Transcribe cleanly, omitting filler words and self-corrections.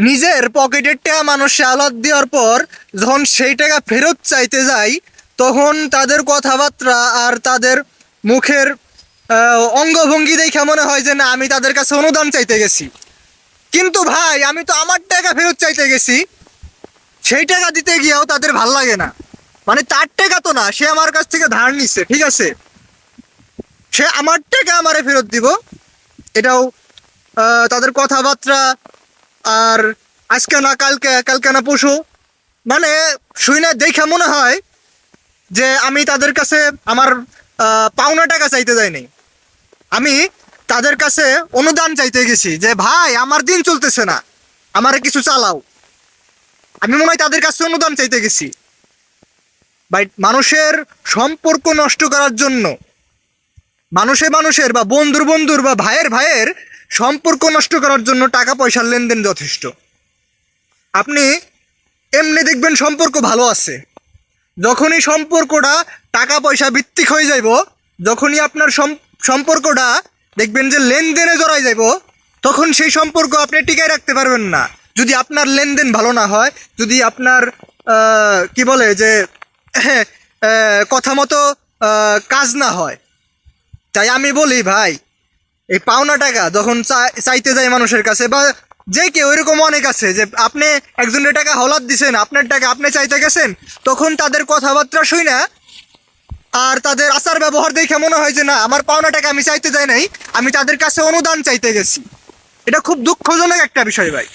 নিজের পকেটের টাকা মানুষে আলাদ দেওয়ার পর যখন সেই টাকা ফেরত চাইতে যাই, তখন তাদের কথাবার্তা আর তাদের মুখের অঙ্গভঙ্গি দেখে মনে হয় যে না, আমি তাদের কাছে অনুদান চাইতে গেছি। কিন্তু ভাই, আমি তো আমার টাকা ফেরত চাইতে গেছি, সেই টাকা দিতে গিয়েও তাদের ভাল লাগে না। মানে তার টাকা তো না, সে আমার কাছ থেকে ধার নিচ্ছে, ঠিক আছে, সে আমার টাকা আমারে ফেরত দিব, এটাও তাদের কথাবার্তা আর আজকে না কালকে, কালকে না পরশু, মানে শুনে দেখে মনে হয় যে আমি তাদের কাছে আমার পাওনা টাকা চাইতে যাইনি, আমি তাদের কাছে অনুদান চাইতে গেছি যে ভাই আমার দিন চলতেছে না, আমারে কিছু চালাও। আমি মনে হয় তাদের কাছে অনুদান চাইতে গেছি। ভাই, মানুষের সম্পর্ক নষ্ট করার জন্য, মানুষের বা বন্ধুর বন্ধুর বা ভাইয়ের ভাইয়ের সম্পর্ক নষ্ট করার জন্য টাকা পয়সার লেনদেন যথেষ্ট। আপনি এমনি দেখবেন সম্পর্ক ভালো আছে, যখনই সম্পর্কটা টাকা পয়সা ভিত্তিক হয়ে যাইব, যখনই আপনার সম্পর্কটা দেখবেন যে লেনদেনে জড়াই যাইব, তখন সেই সম্পর্ক আপনি টিকায় রাখতে পারবেন না। যদি আপনার লেনদেন ভালো না হয়, যদি আপনার কি বলে যে কথা মতো কাজ না হয়। তাই আমি বলি ভাই, এই পাওনা টাকা যখন চাইতে যায় মানুষের কাছে, বা যে কেউ এরকম অনেক আছে যে আপনি একজনের টাকা হলাদ দিছেন, আপনার টাকা আপনি চাইতে গেছেন, তখন তাদের কথাবার্তা শুই না আর তাদের আচার ব্যবহার দেখে মনে হয় যে না, আমার পাওনা টাকা আমি চাইতে যাই নাই, আমি তাদের কাছে অনুদান চাইতে গেছি। এটা খুব দুঃখজনক একটা বিষয় ভাই।